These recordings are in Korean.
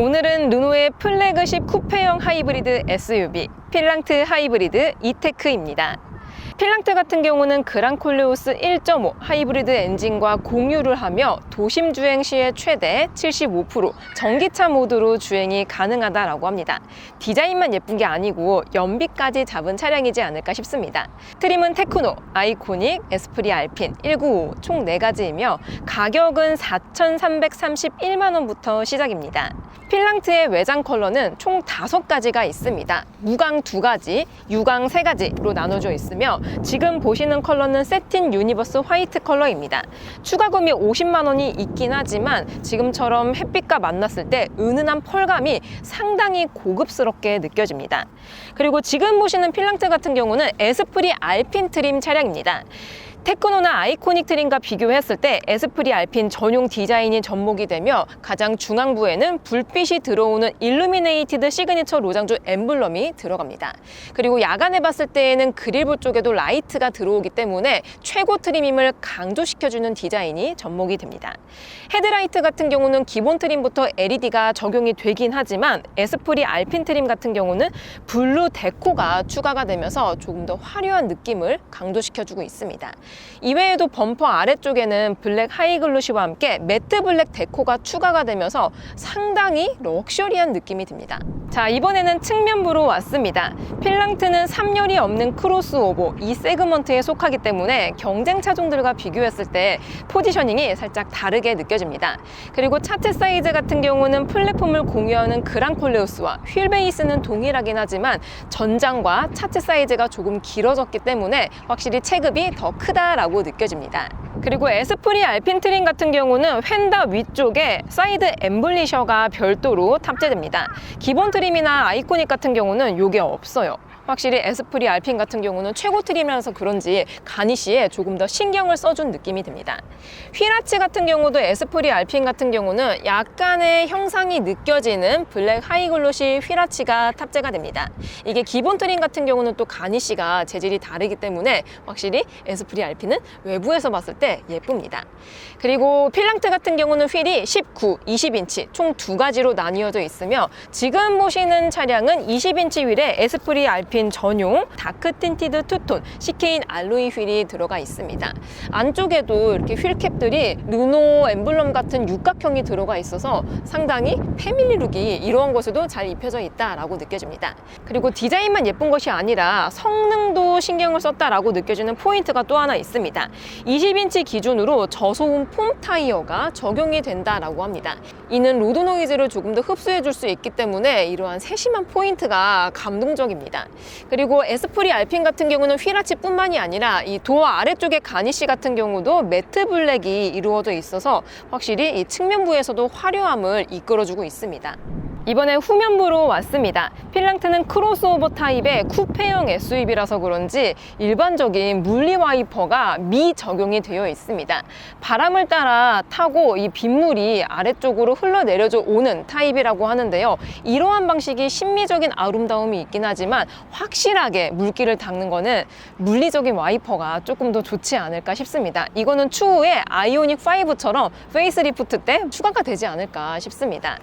오늘은 르노의 플래그십 쿠페형 하이브리드 SUV 필랑트 하이브리드 이테크입니다. 필랑트 같은 경우는 그랑콜레오스 1.5 하이브리드 엔진과 공유를 하며 도심 주행 시에 최대 75% 전기차 모드로 주행이 가능하다라고 합니다. 디자인만 예쁜 게 아니고 연비까지 잡은 차량이지 않을까 싶습니다. 트림은 테크노, 아이코닉, 에스프리 알핀, 195 총 4가지이며 가격은 4,331만 원부터 시작입니다. 필랑트의 외장 컬러는 총 5가지가 있습니다. 무광 2가지, 유광 3가지로 나눠져 있으며 지금 보시는 컬러는 세틴 유니버스 화이트 컬러입니다. 추가금이 50만 원이 있긴 하지만 지금처럼 햇빛과 만났을 때 은은한 펄감이 상당히 고급스럽게 느껴집니다. 그리고 지금 보시는 필랑트 같은 경우는 에스프리 알핀 트림 차량입니다. 테크노나 아이코닉 트림과 비교했을 때 에스프리 알핀 전용 디자인이 접목이 되며 가장 중앙부에는 불빛이 들어오는 일루미네이티드 시그니처 로장조 엠블럼이 들어갑니다. 그리고 야간에 봤을 때에는 그릴부 쪽에도 라이트가 들어오기 때문에 최고 트림임을 강조시켜주는 디자인이 접목이 됩니다. 헤드라이트 같은 경우는 기본 트림부터 LED가 적용이 되긴 하지만 에스프리 알핀 트림 같은 경우는 블루 데코가 추가가 되면서 조금 더 화려한 느낌을 강조시켜주고 있습니다. 이외에도 범퍼 아래쪽에는 블랙 하이글로시와 함께 매트 블랙 데코가 추가가 되면서 상당히 럭셔리한 느낌이 듭니다. 자, 이번에는 측면부로 왔습니다. 필랑트는 3열이 없는 크로스오버 이 세그먼트에 속하기 때문에 경쟁 차종들과 비교했을 때 포지셔닝이 살짝 다르게 느껴집니다. 그리고 차체 사이즈 같은 경우는 플랫폼을 공유하는 그랑콜레오스와 휠 베이스는 동일하긴 하지만 전장과 차체 사이즈가 조금 길어졌기 때문에 확실히 체급이 더 크다라고 느껴집니다. 그리고 에스프리 알핀 트림 같은 경우는 휀다 위쪽에 사이드 엠블리셔가 별도로 탑재됩니다. 기본 트림이나 아이코닉 같은 경우는 이게 없어요. 확실히 에스프리 알핀 같은 경우는 최고 트림이라서 그런지 가니쉬에 조금 더 신경을 써준 느낌이 듭니다. 휠아치 같은 경우도 에스프리 알핀 같은 경우는 약간의 형상이 느껴지는 블랙 하이글로시 휠아치가 탑재가 됩니다. 이게 기본 트림 같은 경우는 또 가니쉬가 재질이 다르기 때문에 확실히 에스프리 알핀은 외부에서 봤을 때 예쁩니다. 그리고 필랑트 같은 경우는 휠이 19, 20인치 총 2가지로 나뉘어져 있으며 지금 보시는 차량은 20인치 휠에 에스프리 알핀 전용 다크 틴티드 투톤 CK인 알로이 휠이 들어가 있습니다. 안쪽에도 이렇게 휠캡들이 르노 엠블럼 같은 육각형이 들어가 있어서 상당히 패밀리룩이 이러한 곳에도 잘 입혀져 있다라고 느껴집니다. 그리고 디자인만 예쁜 것이 아니라 성능도 신경을 썼다라고 느껴지는 포인트가 또 하나 있습니다. 20인치 기준으로 저소음 폼 타이어가 적용이 된다라고 합니다. 이는 로드 노이즈를 조금 더 흡수해 줄 수 있기 때문에 이러한 세심한 포인트가 감동적입니다. 그리고 에스프리 알핀 같은 경우는 휠아치 뿐만이 아니라 이 도어 아래쪽에 가니쉬 같은 경우도 매트 블랙이 이루어져 있어서 확실히 이 측면부에서도 화려함을 이끌어주고 있습니다. 이번에 후면부로 왔습니다. 필랑트는 크로스오버 타입의 쿠페형 SUV라서 그런지 일반적인 물리 와이퍼가 미적용이 되어 있습니다. 바람을 따라 타고 이 빗물이 아래쪽으로 흘러내려져 오는 타입이라고 하는데요. 이러한 방식이 심미적인 아름다움이 있긴 하지만 확실하게 물기를 닦는 거는 물리적인 와이퍼가 조금 더 좋지 않을까 싶습니다. 이거는 추후에 아이오닉 5처럼 페이스리프트 때 추가가 되지 않을까 싶습니다.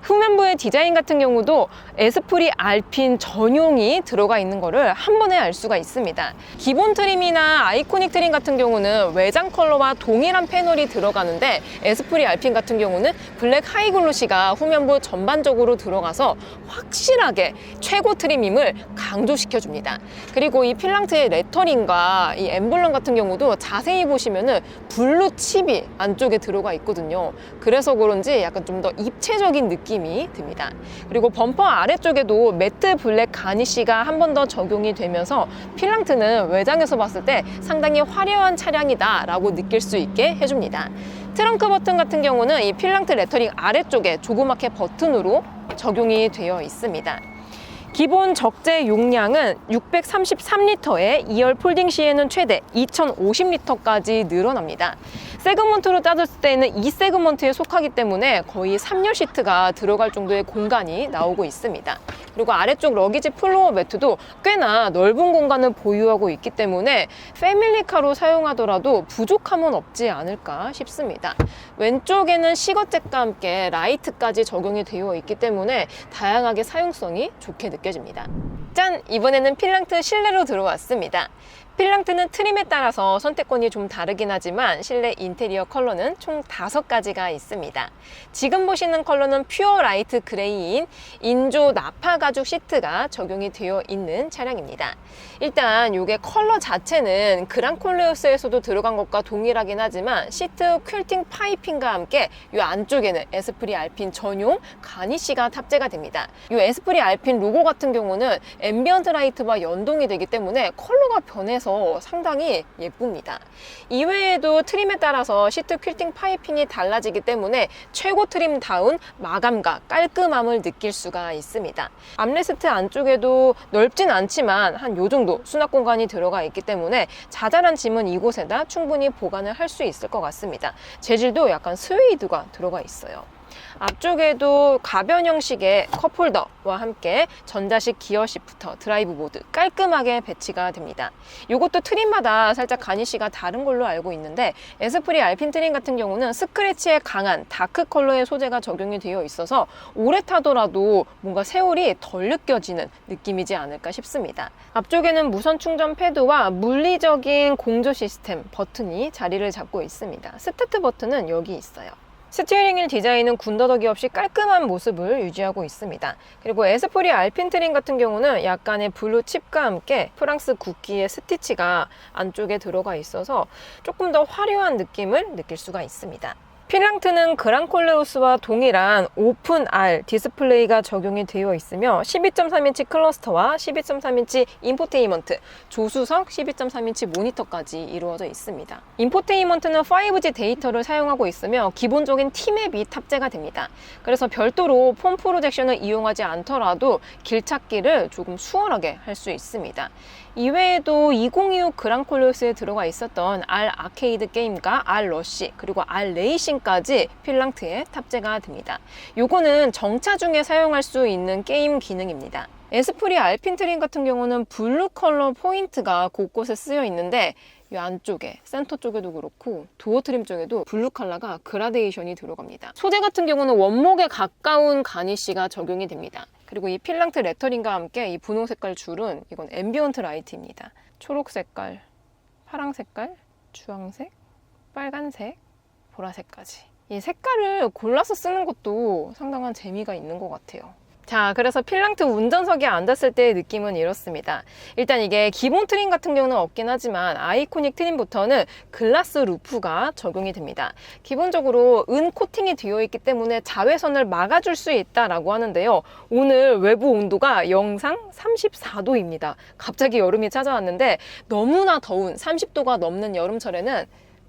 후면부의 디자인 같은 경우도 에스프리 알핀 전용이 들어가 있는 거를 한 번에 알 수가 있습니다. 기본 트림이나 아이코닉 트림 같은 경우는 외장 컬러와 동일한 패널이 들어가는데 에스프리 알핀 같은 경우는 블랙 하이글로시가 후면부 전반적으로 들어가서 확실하게 최고 트림임을 강조시켜줍니다. 그리고 이 필랑트의 레터링과 이 엠블럼 같은 경우도 자세히 보시면은 블루 칩이 안쪽에 들어가 있거든요. 그래서 그런지 약간 좀 더 입체적인 느낌이 듭니다. 그리고 범퍼 아래쪽에도 매트 블랙 가니쉬가 한 번 더 적용이 되면서 필랑트는 외장에서 봤을 때 상당히 화려한 차량이다 라고 느낄 수 있게 해줍니다. 트렁크 버튼 같은 경우는 이 필랑트 레터링 아래쪽에 조그맣게 버튼으로 적용이 되어 있습니다. 기본 적재 용량은 633리터에 2열 폴딩 시에는 최대 2050리터까지 늘어납니다. 세그먼트로 따졌을 때는 이 세그먼트에 속하기 때문에 거의 3열 시트가 들어갈 정도의 공간이 나오고 있습니다. 그리고 아래쪽 러기지 플로어 매트도 꽤나 넓은 공간을 보유하고 있기 때문에 패밀리카로 사용하더라도 부족함은 없지 않을까 싶습니다. 왼쪽에는 시거잭과 함께 라이트까지 적용이 되어 있기 때문에 다양하게 사용성이 좋게 느껴집니다. 짠! 이번에는 필랑트 실내로 들어왔습니다. 필랑트는 트림에 따라서 선택권이 좀 다르긴 하지만 실내 인테리어 컬러는 총 5가지가 있습니다. 지금 보시는 컬러는 퓨어 라이트 그레이인 인조 나파 가죽 시트가 적용이 되어 있는 차량입니다. 일단 이게 컬러 자체는 그랑콜레오스에서도 들어간 것과 동일하긴 하지만 시트 퀼팅 파이핑과 함께 이 안쪽에는 에스프리 알핀 전용 가니쉬가 탑재가 됩니다. 이 에스프리 알핀 로고 같은 경우는 앰비언트 라이트와 연동이 되기 때문에 컬러가 변해서 상당히 예쁩니다. 이외에도 트림에 따라서 시트 퀼팅 파이핑이 달라지기 때문에 최고 트림다운 마감과 깔끔함을 느낄 수가 있습니다. 암레스트 안쪽에도 넓진 않지만 한 요 정도 수납 공간이 들어가 있기 때문에 자잘한 짐은 이곳에다 충분히 보관을 할 수 있을 것 같습니다. 재질도 약간 스웨이드가 들어가 있어요. 앞쪽에도 가변 형식의 컵홀더와 함께 전자식 기어 시프터, 드라이브 모드 깔끔하게 배치가 됩니다. 이것도 트림마다 살짝 가니쉬가 다른 걸로 알고 있는데 에스프리 알핀 트림 같은 경우는 스크래치에 강한 다크 컬러의 소재가 적용이 되어 있어서 오래 타더라도 뭔가 세월이 덜 느껴지는 느낌이지 않을까 싶습니다. 앞쪽에는 무선 충전 패드와 물리적인 공조 시스템 버튼이 자리를 잡고 있습니다. 스타트 버튼은 여기 있어요. 스티어링 휠 디자인은 군더더기 없이 깔끔한 모습을 유지하고 있습니다. 그리고 에스프리 알핀 트림 같은 경우는 약간의 블루 칩과 함께 프랑스 국기의 스티치가 안쪽에 들어가 있어서 조금 더 화려한 느낌을 느낄 수가 있습니다. 필랑트는 그랑콜레오스와 동일한 오픈 R 디스플레이가 적용이 되어 있으며 12.3인치 클러스터와 12.3인치 인포테인먼트, 조수석 12.3인치 모니터까지 이루어져 있습니다. 인포테인먼트는 5G 데이터를 사용하고 있으며 기본적인 T맵이 탑재가 됩니다. 그래서 별도로 폰 프로젝션을 이용하지 않더라도 길찾기를 조금 수월하게 할 수 있습니다. 이외에도 2025 그랑콜레오스에 들어가 있었던 R 아케이드 게임과 R 러쉬 그리고 R 레이싱까지 필랑트에 탑재가 됩니다. 요거는 정차 중에 사용할 수 있는 게임 기능입니다. 에스프리 알핀 트림 같은 경우는 블루 컬러 포인트가 곳곳에 쓰여 있는데 이 안쪽에 센터 쪽에도 그렇고 도어 트림 쪽에도 블루 컬러가 그라데이션이 들어갑니다. 소재 같은 경우는 원목에 가까운 가니쉬가 적용이 됩니다. 그리고 이 필랑트 레터링과 함께 이 분홍 색깔 줄은 이건 앰비언트 라이트입니다. 초록 색깔, 파랑 색깔, 주황색, 빨간색, 보라색까지. 이 색깔을 골라서 쓰는 것도 상당한 재미가 있는 것 같아요. 자, 그래서 필랑트 운전석에 앉았을 때의 느낌은 이렇습니다. 일단 이게 기본 트림 같은 경우는 없긴 하지만 아이코닉 트림부터는 글라스 루프가 적용이 됩니다. 기본적으로 은 코팅이 되어 있기 때문에 자외선을 막아줄 수 있다라고 하는데요. 오늘 외부 온도가 영상 34도입니다. 갑자기 여름이 찾아왔는데 너무나 더운 30도가 넘는 여름철에는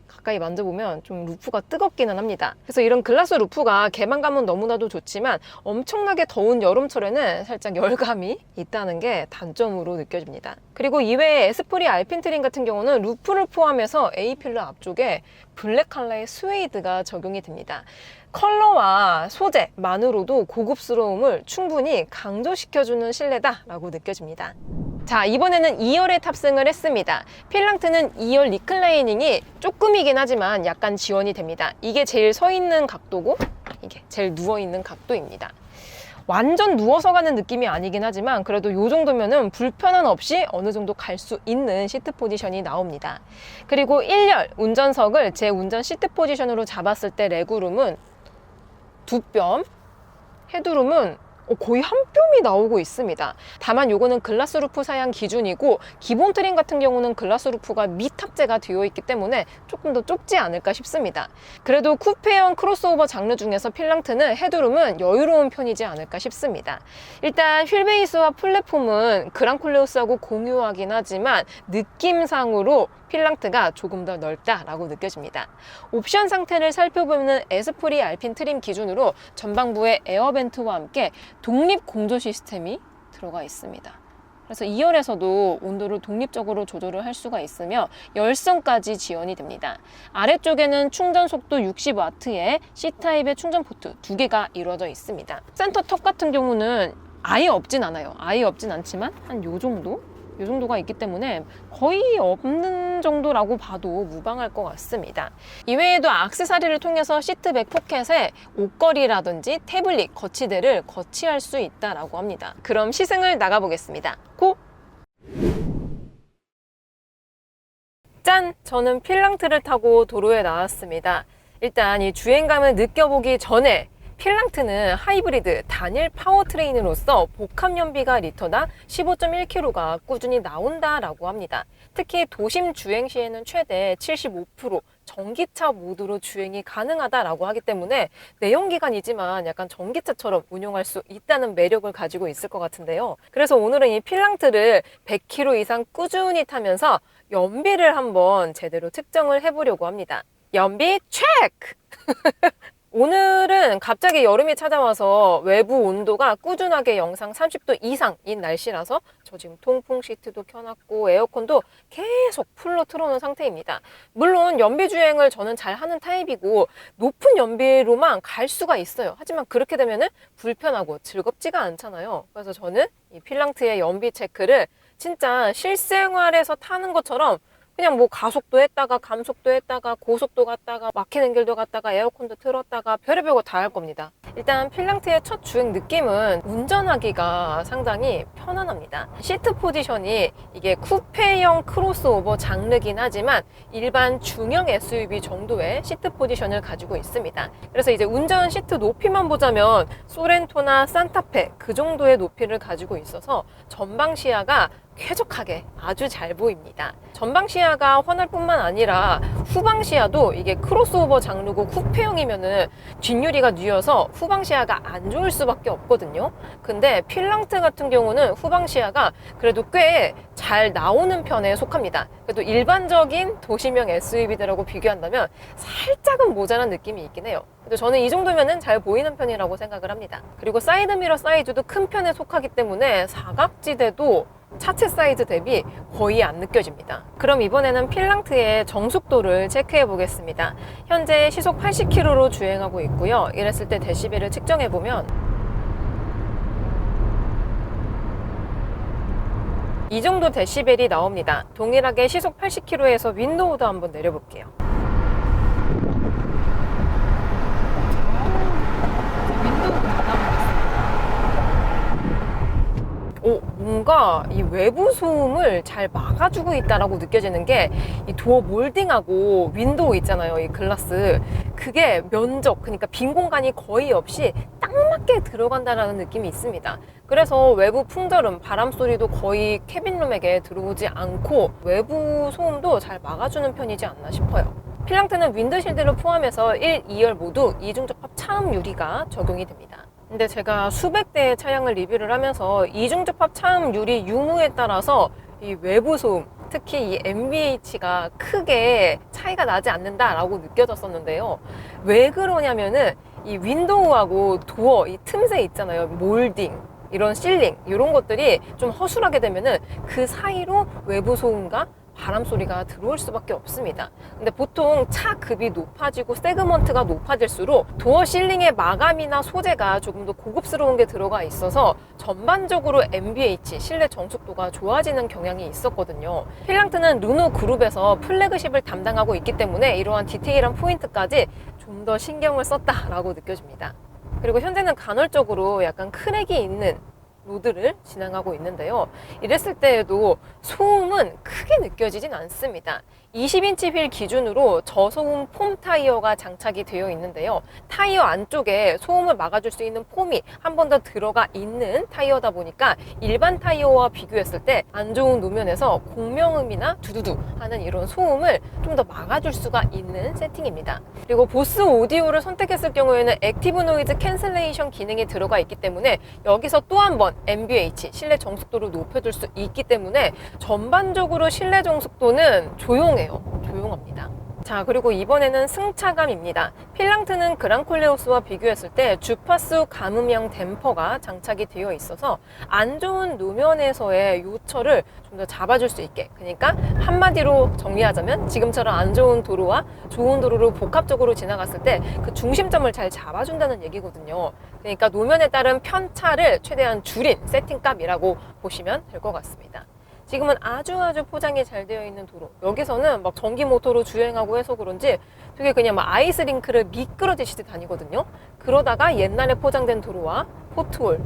가까이 만져보면 좀 루프가 뜨겁기는 합니다. 그래서 이런 글라스 루프가 개방감은 너무나도 좋지만 엄청나게 더운 여름철에는 살짝 열감이 있다는 게 단점으로 느껴집니다. 그리고 이외에 에스프리 알핀 트림 같은 경우는 루프를 포함해서 A필러 앞쪽에 블랙 컬러의 스웨이드가 적용이 됩니다. 컬러와 소재만으로도 고급스러움을 충분히 강조시켜주는 실내다라고 느껴집니다. 자, 이번에는 2열에 탑승을 했습니다. 필랑트는 2열 리클라이닝이 조금이긴 하지만 약간 지원이 됩니다. 이게 제일 서 있는 각도고 이게 제일 누워 있는 각도입니다. 완전 누워서 가는 느낌이 아니긴 하지만 그래도 이 정도면은 불편함 없이 어느 정도 갈 수 있는 시트 포지션이 나옵니다. 그리고 1열 운전석을 제 운전 시트 포지션으로 잡았을 때 레그룸은 2뼘, 헤드룸은 거의 한 뼘이 나오고 있습니다. 다만 요거는 글라스 루프 사양 기준이고 기본 트림 같은 경우는 글라스 루프가 미탑재가 되어 있기 때문에 조금 더 좁지 않을까 싶습니다. 그래도 쿠페형 크로스오버 장르 중에서 필랑트는 헤드룸은 여유로운 편이지 않을까 싶습니다. 일단 휠 베이스와 플랫폼은 그랑콜레오스하고 공유하긴 하지만 느낌상으로 필랑트가 조금 더 넓다라고 느껴집니다. 옵션 상태를 살펴보면 에스프리 알핀 트림 기준으로 전방부에 에어벤트와 함께 독립 공조 시스템이 들어가 있습니다. 그래서 2열에서도 온도를 독립적으로 조절을 할 수가 있으며 열선까지 지원이 됩니다. 아래쪽에는 충전 속도 60W의 C타입의 충전 포트 2개가 이루어져 있습니다. 센터 톱 같은 경우는 아예 없진 않아요. 아예 없진 않지만 한 요 정도? 요 정도가 있기 때문에 거의 없는 정도라고 봐도 무방할 것 같습니다. 이외에도 액세서리를 통해서 시트백 포켓에 옷걸이라든지 태블릿, 거치대를 거치할 수 있다고 합니다. 그럼 시승을 나가보겠습니다. 고! 짠! 저는 필랑트를 타고 도로에 나왔습니다. 일단 이 주행감을 느껴보기 전에 필랑트는 하이브리드 단일 파워트레인으로서 복합 연비가 리터당 15.1km가 꾸준히 나온다라고 합니다. 특히 도심 주행 시에는 최대 75% 전기차 모드로 주행이 가능하다라고 하기 때문에 내연기관이지만 약간 전기차처럼 운용할 수 있다는 매력을 가지고 있을 것 같은데요. 그래서 오늘은 이 필랑트를 100km 이상 꾸준히 타면서 연비를 한번 제대로 측정을 해보려고 합니다. 연비 체크! 오늘은 갑자기 여름이 찾아와서 외부 온도가 꾸준하게 영상 30도 이상인 날씨라서 저 지금 통풍 시트도 켜놨고 에어컨도 계속 풀로 틀어놓은 상태입니다. 물론 연비 주행을 저는 잘 하는 타입이고 높은 연비로만 갈 수가 있어요. 하지만 그렇게 되면은 불편하고 즐겁지가 않잖아요. 그래서 저는 이 필랑트의 연비 체크를 진짜 실생활에서 타는 것처럼 그냥 뭐 가속도 했다가 감속도 했다가 고속도 갔다가 막히는 길도 갔다가 에어컨도 틀었다가 별의별 거 다 할 겁니다. 일단 필랑트의 첫 주행 느낌은 운전하기가 상당히 편안합니다. 시트 포지션이 이게 쿠페형 크로스오버 장르긴 하지만 일반 중형 SUV 정도의 시트 포지션을 가지고 있습니다. 그래서 이제 운전 시트 높이만 보자면 소렌토나 산타페 그 정도의 높이를 가지고 있어서 전방 시야가 쾌적하게 아주 잘 보입니다. 전방 시야가 환할 뿐만 아니라 후방 시야도 이게 크로스오버 장르고 쿠페형이면은 뒷유리가 뉘어서 후방 시야가 안 좋을 수밖에 없거든요. 근데 필랑트 같은 경우는 후방 시야가 그래도 꽤 잘 나오는 편에 속합니다. 그래도 일반적인 도시명 SUV들하고 비교한다면 살짝은 모자란 느낌이 있긴 해요. 근데 저는 이 정도면은 잘 보이는 편이라고 생각을 합니다. 그리고 사이드미러 사이즈도 큰 편에 속하기 때문에 사각지대도 차체 사이즈 대비 거의 안 느껴집니다. 그럼 이번에는 필랑트의 정속도를 체크해 보겠습니다. 현재 시속 80km로 주행하고 있고요. 이랬을 때 데시벨을 측정해 보면 이 정도 데시벨이 나옵니다. 동일하게 시속 80km에서 윈도우도 한번 내려볼게요. 뭔가 이 외부 소음을 잘 막아주고 있다라고 느껴지는 게 이 도어 몰딩하고 윈도우 있잖아요. 이 글라스. 그게 면적, 그러니까 빈 공간이 거의 없이 딱 맞게 들어간다라는 느낌이 있습니다. 그래서 외부 풍절음, 바람 소리도 거의 캐빈룸에게 들어오지 않고 외부 소음도 잘 막아주는 편이지 않나 싶어요. 필랑트는 윈드실드를 포함해서 1, 2열 모두 이중접합 차음 유리가 적용이 됩니다. 근데 제가 수백 대의 차량을 리뷰를 하면서 이중접합 차음 유리 유무에 따라서 이 외부 소음, 특히 이 NVH가 크게 차이가 나지 않는다라고 느껴졌었는데요. 왜 그러냐면은 이 윈도우하고 도어, 이 틈새 있잖아요. 몰딩, 이런 실링, 이런 것들이 좀 허술하게 되면은 그 사이로 외부 소음과 바람 소리가 들어올 수밖에 없습니다. 근데 보통 차 급이 높아지고 세그먼트가 높아질수록 도어 실링의 마감이나 소재가 조금 더 고급스러운 게 들어가 있어서 전반적으로 NVH 실내 정숙도가 좋아지는 경향이 있었거든요. 필랑트는 르노 그룹에서 플래그십을 담당하고 있기 때문에 이러한 디테일한 포인트까지 좀 더 신경을 썼다라고 느껴집니다. 그리고 현재는 간헐적으로 약간 크랙이 있는 로드를 진행하고 있는데요. 이랬을 때에도 소음은 크게 느껴지진 않습니다. 20인치 휠 기준으로 저소음 폼 타이어가 장착이 되어 있는데요. 타이어 안쪽에 소음을 막아줄 수 있는 폼이 한 번 더 들어가 있는 타이어다 보니까 일반 타이어와 비교했을 때 안 좋은 노면에서 공명음이나 두두두 하는 이런 소음을 좀 더 막아줄 수가 있는 세팅입니다. 그리고 보스 오디오를 선택했을 경우에는 액티브 노이즈 캔슬레이션 기능이 들어가 있기 때문에 여기서 또 한 번 NVH 실내 정숙도를 높여줄 수 있기 때문에 전반적으로 실내 정숙도는 조용합니다. 자, 그리고 이번에는 승차감입니다. 필랑트는 그랑콜레오스와 비교했을 때 주파수 감음형 댐퍼가 장착이 되어 있어서 안 좋은 노면에서의 요철을 좀 더 잡아줄 수 있게, 그러니까 한마디로 정리하자면 지금처럼 안 좋은 도로와 좋은 도로를 복합적으로 지나갔을 때 그 중심점을 잘 잡아준다는 얘기거든요. 그러니까 노면에 따른 편차를 최대한 줄인 세팅값이라고 보시면 될 것 같습니다. 지금은 아주 포장이 잘 되어 있는 도로, 여기서는 막 전기 모터로 주행하고 해서 그런지 되게 그냥 막 아이스링크를 미끄러지시듯 다니거든요. 그러다가 옛날에 포장된 도로와 포트홀,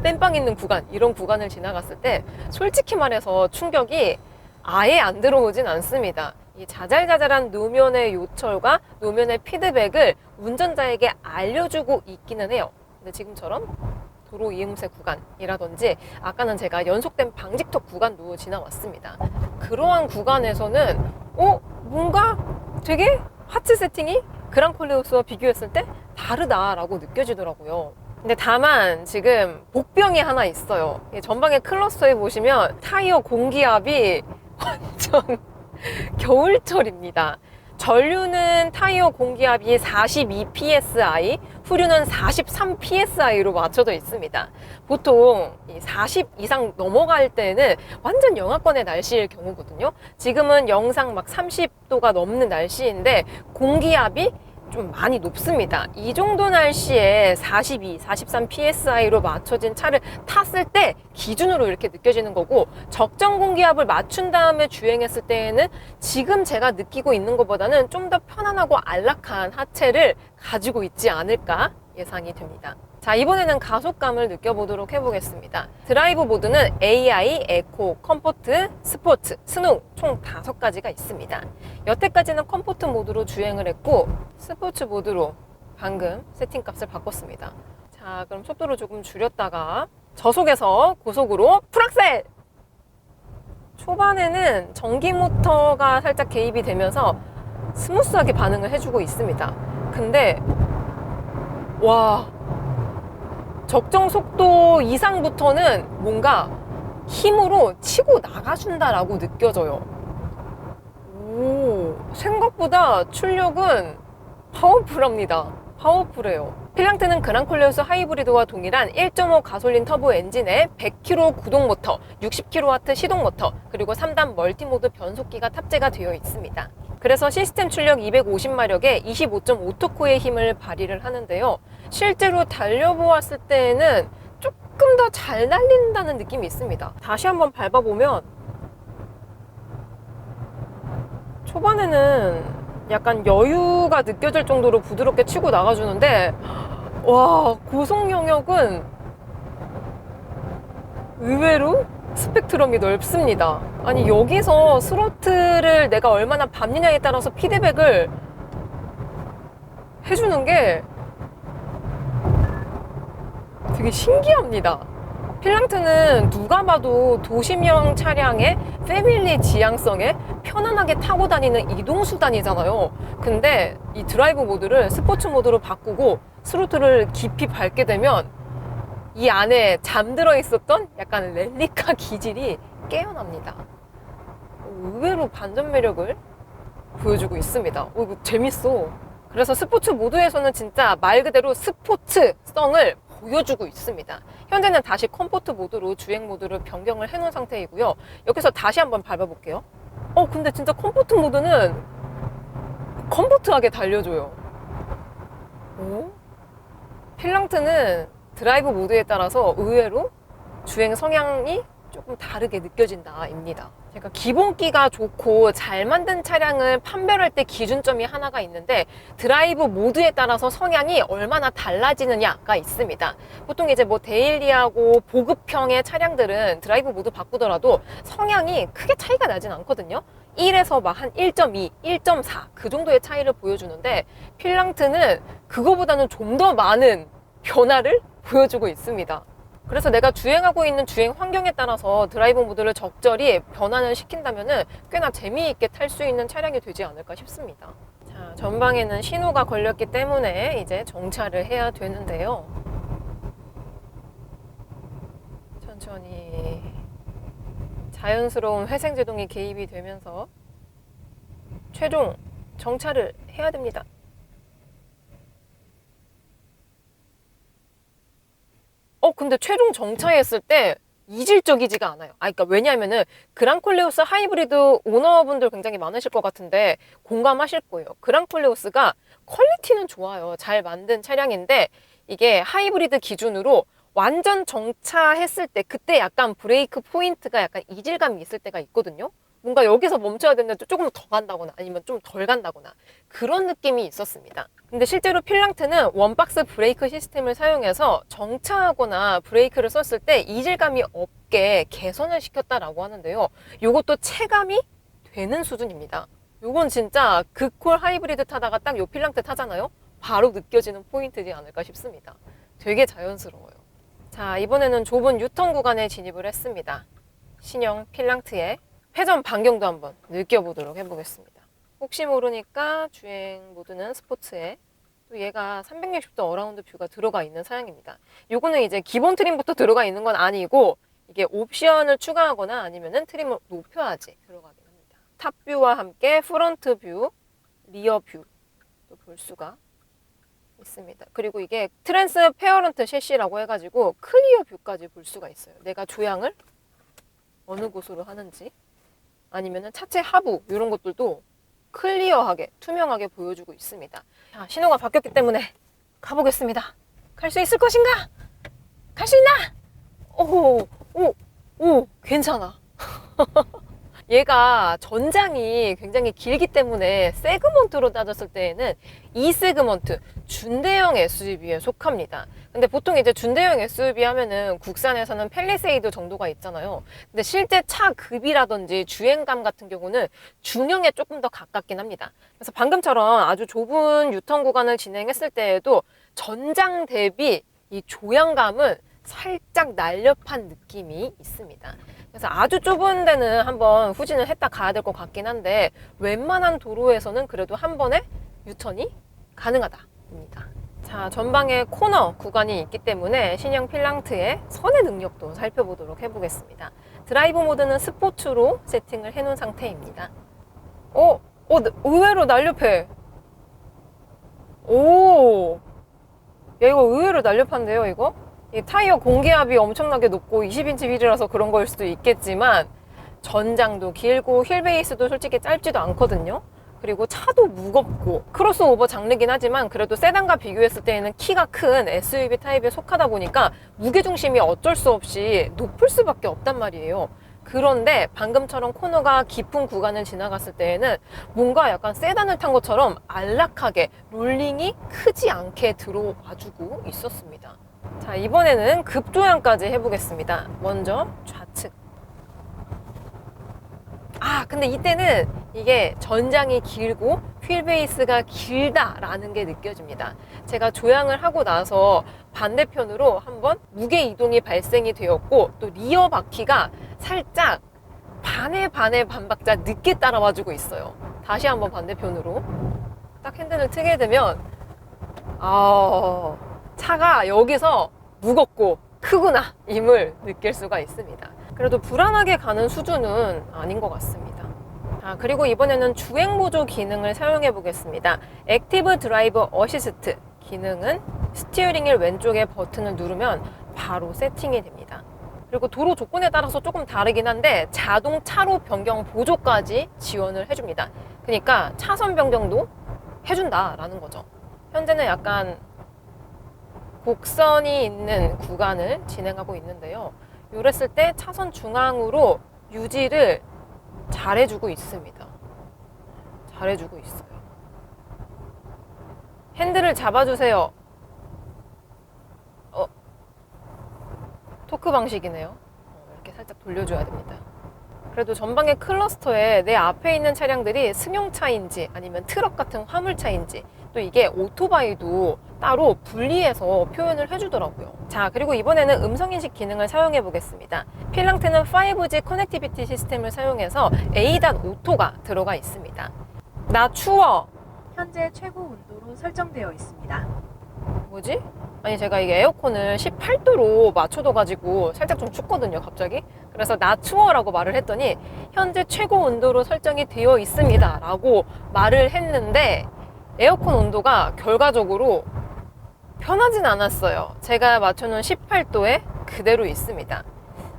땜빵 있는 구간, 이런 구간을 지나갔을 때 솔직히 말해서 충격이 아예 안 들어오진 않습니다. 이 자잘자잘한 노면의 요철과 노면의 피드백을 운전자에게 알려주고 있기는 해요. 근데 지금처럼 도로 이음새 구간이라든지 아까는 제가 연속된 방직턱 구간도 지나왔습니다. 그러한 구간에서는 뭔가 되게 하체 세팅이 그랑콜레오스와 비교했을 때 다르다라고 느껴지더라고요. 근데 다만 지금 복병이 하나 있어요. 전방의 클러스터에 보시면 타이어 공기압이 완전 겨울철입니다. 전류는 타이어 공기압이 42psi, 후륜은 43psi로 맞춰져 있습니다. 보통 40 이상 넘어갈 때는 완전 영하권의 날씨일 경우거든요. 지금은 영상 막 30도가 넘는 날씨인데 공기압이 좀 많이 높습니다. 이 정도 날씨에 42, 43psi로 맞춰진 차를 탔을 때 기준으로 이렇게 느껴지는 거고, 적정 공기압을 맞춘 다음에 주행했을 때에는 지금 제가 느끼고 있는 것보다는 좀 더 편안하고 안락한 하체를 가지고 있지 않을까 예상이 됩니다. 자, 이번에는 가속감을 느껴보도록 해보겠습니다. 드라이브 모드는 AI, 에코, 컴포트, 스포츠, 스노우 총 5가지가 있습니다. 여태까지는 컴포트 모드로 주행을 했고 스포츠 모드로 방금 세팅값을 바꿨습니다. 자, 그럼 속도를 조금 줄였다가 저속에서 고속으로 풀악셀! 초반에는 전기 모터가 살짝 개입이 되면서 스무스하게 반응을 해주고 있습니다. 근데 와, 적정 속도 이상부터는 뭔가 힘으로 치고 나가준다라고 느껴져요. 오, 생각보다 출력은 파워풀합니다. 파워풀해요. 필랑트는 그랑콜레오스 하이브리드와 동일한 1.5 가솔린 터보 엔진에 100kg 구동 모터, 60kW 시동 모터, 그리고 3단 멀티모드 변속기가 탑재가 되어 있습니다. 그래서 시스템 출력 250마력에 25.5토크의 힘을 발휘를 하는데요. 실제로 달려보았을 때에는 조금 더 잘 달린다는 느낌이 있습니다. 다시 한번 밟아보면 초반에는 약간 여유가 느껴질 정도로 부드럽게 치고 나가주는데, 와, 고속 영역은 의외로 스펙트럼이 넓습니다. 아니, 여기서 스로틀을 내가 얼마나 밟느냐에 따라서 피드백을 해주는 게 되게 신기합니다. 필랑트는 누가 봐도 도심형 차량의 패밀리 지향성에 편안하게 타고 다니는 이동수단이잖아요. 근데 이 드라이브 모드를 스포츠 모드로 바꾸고 스로틀을 깊이 밟게 되면 이 안에 잠들어 있었던 약간 랠리카 기질이 깨어납니다. 의외로 반전 매력을 보여주고 있습니다. 이거 재밌어. 그래서 스포츠 모드에서는 진짜 말 그대로 스포츠성을 보여주고 있습니다. 현재는 다시 컴포트 모드로 주행 모드를 변경을 해놓은 상태이고요. 여기서 다시 한번 밟아볼게요. 근데 진짜 컴포트 모드는 컴포트하게 달려줘요. 필랑트는 드라이브 모드에 따라서 의외로 주행 성향이 조금 다르게 느껴진다입니다. 제가 기본기가 좋고 잘 만든 차량을 판별할 때 기준점이 하나가 있는데 드라이브 모드에 따라서 성향이 얼마나 달라지느냐가 있습니다. 보통 이제 뭐 데일리하고 보급형의 차량들은 드라이브 모드 바꾸더라도 성향이 크게 차이가 나진 않거든요. 1에서 막 한 1.2, 1.4 그 정도의 차이를 보여주는데 필랑트는 그거보다는 좀 더 많은 변화를 보여주고 있습니다. 그래서 내가 주행하고 있는 주행 환경에 따라서 드라이브 모드를 적절히 변환을 시킨다면 꽤나 재미있게 탈 수 있는 차량이 되지 않을까 싶습니다. 자, 전방에는 신호가 걸렸기 때문에 이제 정차를 해야 되는데요. 천천히 자연스러운 회생제동이 개입이 되면서 최종 정차를 해야 됩니다. 근데 최종 정차했을 때 이질적이지가 않아요. 그러니까 왜냐하면은 그랑콜레오스 하이브리드 오너분들 굉장히 많으실 것 같은데 공감하실 거예요. 그랑콜레오스가 퀄리티는 좋아요. 잘 만든 차량인데 이게 하이브리드 기준으로 완전 정차했을 때 그때 약간 브레이크 포인트가 약간 이질감이 있을 때가 있거든요. 뭔가 여기서 멈춰야 되는데 조금 더 간다거나 아니면 좀 덜 간다거나 그런 느낌이 있었습니다. 근데 실제로 필랑트는 원박스 브레이크 시스템을 사용해서 정차하거나 브레이크를 썼을 때 이질감이 없게 개선을 시켰다라고 하는데요. 이것도 체감이 되는 수준입니다. 이건 진짜 극콜 하이브리드 타다가 딱 요 필랑트 타잖아요. 바로 느껴지는 포인트지 않을까 싶습니다. 되게 자연스러워요. 자, 이번에는 좁은 유턴 구간에 진입을 했습니다. 신형 필랑트의 회전 반경도 한번 느껴보도록 해보겠습니다. 혹시 모르니까 주행 모드는 스포츠에 또 얘가 360도 어라운드 뷰가 들어가 있는 사양입니다. 요거는 이제 기본 트림부터 들어가 있는 건 아니고 이게 옵션을 추가하거나 아니면은 트림을 높여야지 들어가긴 합니다. 탑뷰와 함께 프론트 뷰, 리어 뷰도 볼 수가 있습니다. 그리고 이게 트랜스페어런트 셰시라고 해가지고 클리어 뷰까지 볼 수가 있어요. 내가 조향을 어느 곳으로 하는지 아니면은 차체 하부 이런 것들도 클리어하게 투명하게 보여주고 있습니다. 자, 신호가 바뀌었기 때문에 가보겠습니다. 갈 수 있을 것인가? 갈 수 있나? 오, 괜찮아. 얘가 전장이 굉장히 길기 때문에 세그먼트로 따졌을 때에는 이 세그먼트 준대형 SUV에 속합니다. 근데 보통 이제 준대형 SUV 하면은 국산에서는 팰리세이드 정도가 있잖아요. 근데 실제 차 급이라든지 주행감 같은 경우는 중형에 조금 더 가깝긴 합니다. 그래서 방금처럼 아주 좁은 유턴 구간을 진행했을 때에도 전장 대비 이 조향감은 살짝 날렵한 느낌이 있습니다. 그래서 아주 좁은 데는 한번 후진을 했다 가야 될 것 같긴 한데 웬만한 도로에서는 그래도 한 번에 유턴이 가능하다입니다. 자, 전방에 코너 구간이 있기 때문에 신형 필랑트의 선의 능력도 살펴보도록 해보겠습니다. 드라이브 모드는 스포츠로 세팅을 해놓은 상태입니다. 의외로 날렵해. 야, 이거 의외로 날렵한데요, 이거? 이 타이어 공기압이 엄청나게 높고 20인치 휠이라서 그런 거일 수도 있겠지만 전장도 길고 휠 베이스도 솔직히 짧지도 않거든요. 그리고 차도 무겁고 크로스오버 장르긴 하지만 그래도 세단과 비교했을 때에는 키가 큰 SUV 타입에 속하다 보니까 무게중심이 어쩔 수 없이 높을 수밖에 없단 말이에요. 그런데 방금처럼 코너가 깊은 구간을 지나갔을 때에는 뭔가 약간 세단을 탄 것처럼 안락하게 롤링이 크지 않게 들어와주고 있었습니다. 자, 이번에는 급조향까지 해보겠습니다. 먼저 좌측. 근데 이때는 이게 전장이 길고 휠 베이스가 길다라는 게 느껴집니다. 제가 조향을 하고 나서 반대편으로 한번 무게 이동이 발생이 되었고 또 리어 바퀴가 살짝 반에 반박자 늦게 따라와주고 있어요. 다시 한번 반대편으로 딱 핸들을 트게 되면 차가 여기서 무겁고 크구나 임을 느낄 수가 있습니다. 그래도 불안하게 가는 수준은 아닌 것 같습니다. 그리고 이번에는 주행 보조 기능을 사용해 보겠습니다. 액티브 드라이브 어시스트 기능은 스티어링 휠 왼쪽에 버튼을 누르면 바로 세팅이 됩니다. 그리고 도로 조건에 따라서 조금 다르긴 한데 자동 차로 변경 보조까지 지원을 해줍니다. 그러니까 차선 변경도 해준다라는 거죠. 현재는 약간 곡선이 있는 구간을 진행하고 있는데요. 이랬을 때 차선 중앙으로 유지를 잘해주고 있습니다. 잘해주고 있어요. 핸들을 잡아주세요. 토크 방식이네요. 이렇게 살짝 돌려줘야 됩니다. 그래도 전방의 클러스터에 내 앞에 있는 차량들이 승용차인지 아니면 트럭 같은 화물차인지 또 이게 오토바이도 따로 분리해서 표현을 해주더라고요. 자, 그리고 이번에는 음성인식 기능을 사용해 보겠습니다. 필랑트는 5G 커넥티비티 시스템을 사용해서 ADAS 오토가 들어가 있습니다. 나 추워. 현재 최고 온도로 설정되어 있습니다. 뭐지? 아니 제가 이게 에어컨을 18도로 맞춰둬가지고 살짝 좀 춥거든요 갑자기. 그래서 나 추워라고 말을 했더니 현재 최고 온도로 설정이 되어 있습니다 라고 말을 했는데 에어컨 온도가 결과적으로 변하진 않았어요. 제가 맞춰놓은 18도에 그대로 있습니다.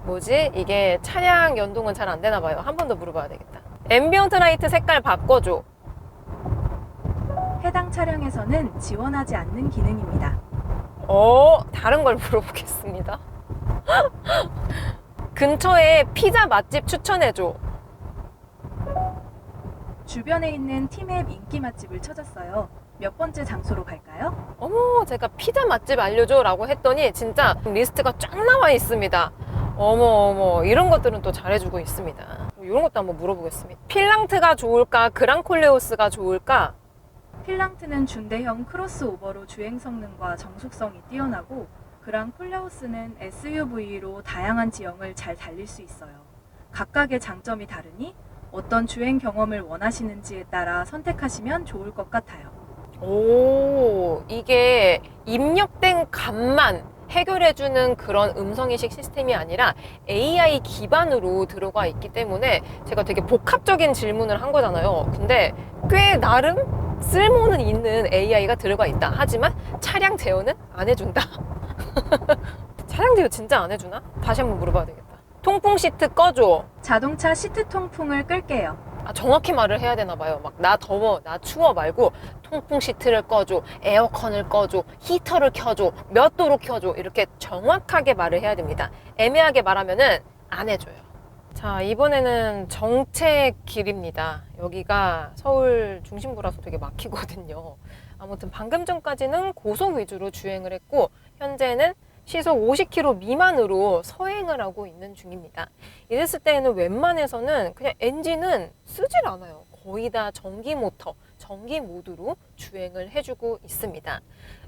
뭐지? 이게 차량 연동은 잘 안 되나 봐요. 한 번 더 물어봐야 되겠다. 앰비언트 라이트 색깔 바꿔줘. 해당 차량에서는 지원하지 않는 기능입니다. 다른 걸 물어보겠습니다. 근처에 피자 맛집 추천해줘. 주변에 있는 티맵 인기 맛집을 찾았어요. 몇 번째 장소로 갈까요? 어머, 제가 피자 맛집 알려줘 라고 했더니 진짜 리스트가 쫙 나와 있습니다. 어머, 이런 것들은 또 잘해주고 있습니다. 이런 것도 한번 물어보겠습니다. 필랑트가 좋을까? 그랑콜레오스가 좋을까? 필랑트는 준대형 크로스오버로 주행 성능과 정숙성이 뛰어나고 그랑콜레오스는 SUV로 다양한 지형을 잘 달릴 수 있어요. 각각의 장점이 다르니 어떤 주행 경험을 원하시는지에 따라 선택하시면 좋을 것 같아요. 이게 입력된 값만 해결해주는 그런 음성인식 시스템이 아니라 AI 기반으로 들어가 있기 때문에 제가 되게 복합적인 질문을 한 거잖아요. 근데 꽤 나름 쓸모는 있는 AI가 들어가 있다. 하지만 차량 제어는 안 해준다. 차량 제어 진짜 안 해주나? 다시 한번 물어봐야 되겠다. 통풍 시트 꺼줘. 자동차 시트 통풍을 끌게요. 정확히 말을 해야 되나 봐요. 막 나 더워, 나 추워 말고 통풍 시트를 꺼줘, 에어컨을 꺼줘, 히터를 켜줘, 몇 도로 켜줘 이렇게 정확하게 말을 해야 됩니다. 애매하게 말하면은 안 해줘요. 자, 이번에는 정체길입니다. 여기가 서울 중심부라서 되게 막히거든요. 아무튼 방금 전까지는 고속 위주로 주행을 했고 현재는 시속 50km 미만으로 서행을 하고 있는 중입니다. 이랬을 때에는 웬만해서는 그냥 엔진은 쓰질 않아요. 거의 다 전기 모터, 전기 모드로 주행을 해주고 있습니다.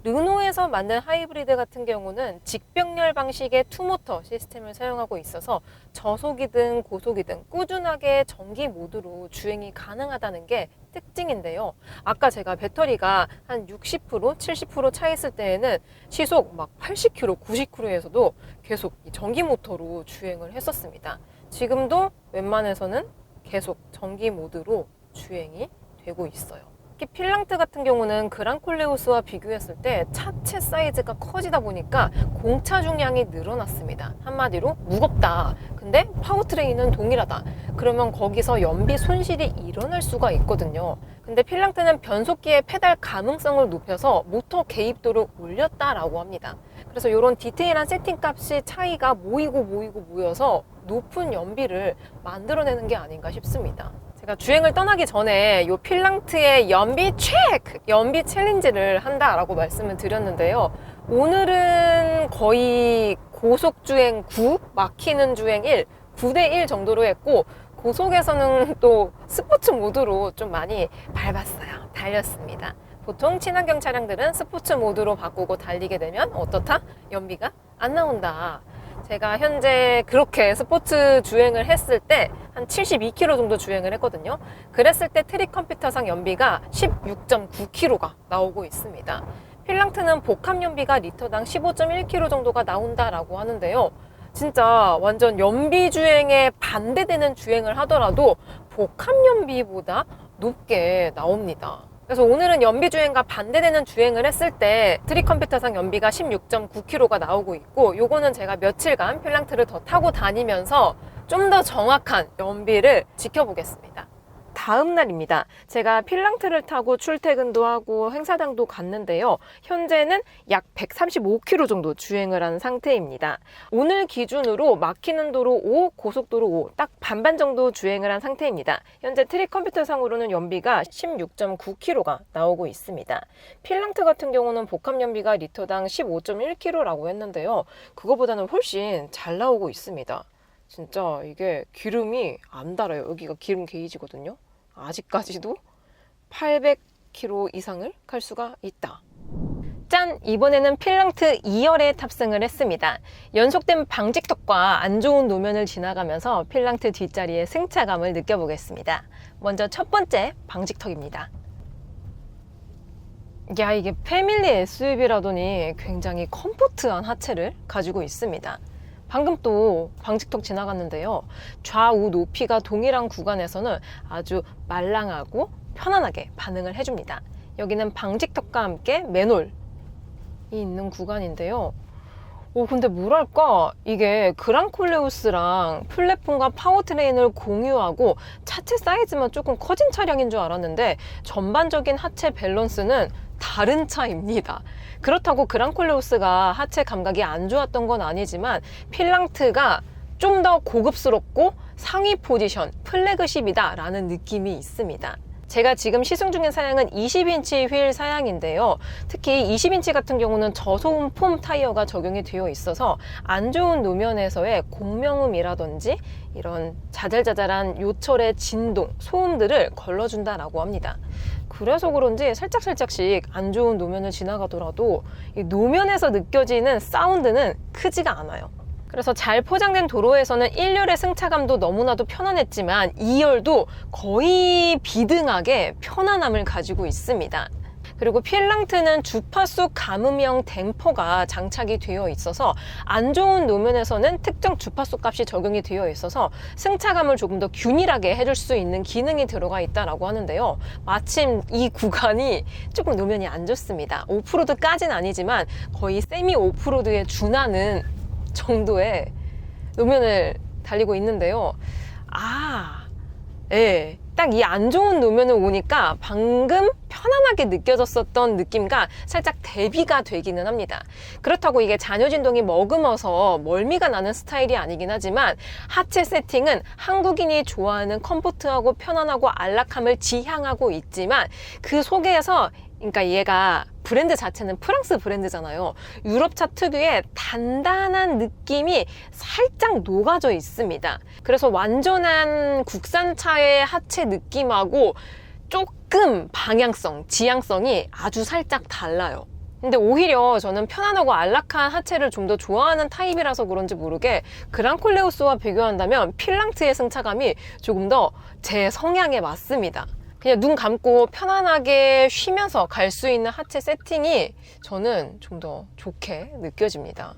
르노에서 만든 하이브리드 같은 경우는 직병렬 방식의 투모터 시스템을 사용하고 있어서 저속이든 고속이든 꾸준하게 전기 모드로 주행이 가능하다는 게 특징인데요. 아까 제가 배터리가 한 60%, 70% 차 있을 때에는 시속 막 80km, 90km에서도 계속 이 전기 모터로 주행을 했었습니다. 지금도 웬만해서는 계속 전기 모드로 주행이 되고 있어요. 특히 필랑트 같은 경우는 그랑콜레오스와 비교했을 때 차체 사이즈가 커지다 보니까 공차 중량이 늘어났습니다. 한마디로 무겁다. 근데 파워트레인은 동일하다. 그러면 거기서 연비 손실이 일어날 수가 있거든요. 근데 필랑트는 변속기의 페달 감응성을 높여서 모터 개입도를 올렸다라고 합니다. 그래서 이런 디테일한 세팅 값이 차이가 모여서 높은 연비를 만들어내는 게 아닌가 싶습니다. 제가 주행을 떠나기 전에 이 필랑트의 연비 체크! 연비 챌린지를 한다라고 말씀을 드렸는데요. 오늘은 거의 고속주행 9, 막히는 주행 1, 9대1 정도로 했고 고속에서는 또 스포츠 모드로 좀 많이 밟았어요. 달렸습니다. 보통 친환경 차량들은 스포츠 모드로 바꾸고 달리게 되면 어떻다? 연비가 안 나온다. 제가 현재 그렇게 스포츠 주행을 했을 때 한 72km 정도 주행을 했거든요. 그랬을 때 트릭 컴퓨터상 연비가 16.9km가 나오고 있습니다. 필랑트는 복합 연비가 리터당 15.1km 정도가 나온다라고 하는데요. 진짜 완전 연비 주행에 반대되는 주행을 하더라도 복합 연비보다 높게 나옵니다. 그래서 오늘은 연비 주행과 반대되는 주행을 했을 때 트릭 컴퓨터상 연비가 16.9km가 나오고 있고 요거는 제가 며칠간 필랑트를 더 타고 다니면서 좀 더 정확한 연비를 지켜보겠습니다. 다음 날입니다. 제가 필랑트를 타고 출퇴근도 하고 행사장도 갔는데요. 현재는 약 135km 정도 주행을 한 상태입니다. 오늘 기준으로 막히는 도로 5, 고속도로 5, 딱 반반 정도 주행을 한 상태입니다. 현재 트릭 컴퓨터상으로는 연비가 16.9km가 나오고 있습니다. 필랑트 같은 경우는 복합 연비가 리터당 15.1km라고 했는데요. 그거보다는 훨씬 잘 나오고 있습니다. 진짜 이게 기름이 안 달아요. 여기가 기름 게이지거든요. 아직까지도 800km 이상을 갈 수가 있다. 짠! 이번에는 필랑트 2열에 탑승을 했습니다. 연속된 방직턱과 안 좋은 노면을 지나가면서 필랑트 뒷자리의 승차감을 느껴보겠습니다. 먼저 첫 번째 방직턱입니다. 야, 이게 패밀리 SUV라더니 굉장히 컴포트한 하체를 가지고 있습니다. 방금 또 방직턱 지나갔는데요. 좌우 높이가 동일한 구간에서는 아주 말랑하고 편안하게 반응을 해줍니다. 여기는 방직턱과 함께 맨홀이 있는 구간인데요. 근데 뭐랄까, 이게 그랑콜레오스랑 플랫폼과 파워트레인을 공유하고 차체 사이즈만 조금 커진 차량인 줄 알았는데 전반적인 하체 밸런스는 다른 차입니다. 그렇다고 그랑콜레오스가 하체 감각이 안 좋았던 건 아니지만 필랑트가 좀 더 고급스럽고 상위 포지션, 플래그십이다 라는 느낌이 있습니다. 제가 지금 시승 중인 사양은 20인치 휠 사양인데요. 특히 20인치 같은 경우는 저소음 폼 타이어가 적용이 되어 있어서 안 좋은 노면에서의 공명음이라든지 이런 자잘자잘한 요철의 진동, 소음들을 걸러준다라고 합니다. 그래서 그런지 살짝씩 안 좋은 노면을 지나가더라도 이 노면에서 느껴지는 사운드는 크지가 않아요. 그래서 잘 포장된 도로에서는 1열의 승차감도 너무나도 편안했지만 2열도 거의 비등하게 편안함을 가지고 있습니다. 그리고 필랑트는 주파수 감음형 댐퍼가 장착이 되어 있어서 안 좋은 노면에서는 특정 주파수 값이 적용이 되어 있어서 승차감을 조금 더 균일하게 해줄 수 있는 기능이 들어가 있다고 하는데요. 마침 이 구간이 조금 노면이 안 좋습니다. 오프로드까지는 아니지만 거의 세미 오프로드에 준하는 정도의 노면을 달리고 있는데요. 예. 딱 이 안 좋은 노면을 오니까 방금 편안하게 느껴졌었던 느낌과 살짝 대비가 되기는 합니다. 그렇다고 이게 잔여 진동이 머금어서 멀미가 나는 스타일이 아니긴 하지만 하체 세팅은 한국인이 좋아하는 컴포트하고 편안하고 안락함을 지향하고 있지만 그 속에서 그러니까 얘가 브랜드 자체는 프랑스 브랜드잖아요. 유럽차 특유의 단단한 느낌이 살짝 녹아져 있습니다. 그래서 완전한 국산차의 하체 느낌하고 조금 방향성, 지향성이 아주 살짝 달라요. 근데 오히려 저는 편안하고 안락한 하체를 좀 더 좋아하는 타입이라서 그런지 모르게 그랑콜레오스와 비교한다면 필랑트의 승차감이 조금 더 제 성향에 맞습니다. 그냥 눈 감고 편안하게 쉬면서 갈 수 있는 하체 세팅이 저는 좀 더 좋게 느껴집니다.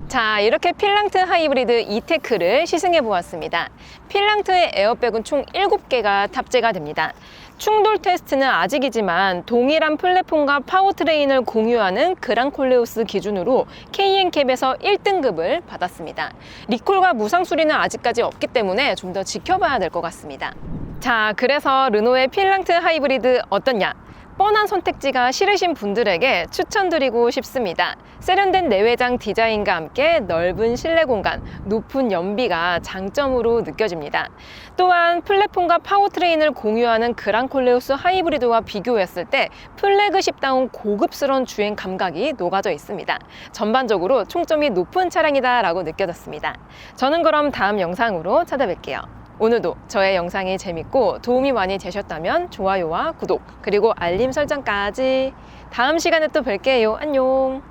자, 이렇게 필랑트 하이브리드 이테크를 시승해 보았습니다. 필랑트의 에어백은 총 7개가 탑재가 됩니다. 충돌 테스트는 아직이지만 동일한 플랫폼과 파워트레인을 공유하는 그랑콜레오스 기준으로 KNCAP에서 1등급을 받았습니다. 리콜과 무상 수리는 아직까지 없기 때문에 좀 더 지켜봐야 될 것 같습니다. 자, 그래서 르노의 필랑트 하이브리드 어떻냐? 뻔한 선택지가 싫으신 분들에게 추천드리고 싶습니다. 세련된 내외장 디자인과 함께 넓은 실내 공간, 높은 연비가 장점으로 느껴집니다. 또한 플랫폼과 파워트레인을 공유하는 그랑콜레오스 하이브리드와 비교했을 때 플래그십다운 고급스러운 주행 감각이 녹아져 있습니다. 전반적으로 총점이 높은 차량이다라고 느껴졌습니다. 저는 그럼 다음 영상으로 찾아뵐게요. 오늘도 저의 영상이 재밌고 도움이 많이 되셨다면 좋아요와 구독 그리고 알림 설정까지. 다음 시간에 또 뵐게요. 안녕.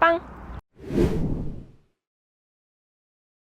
빵.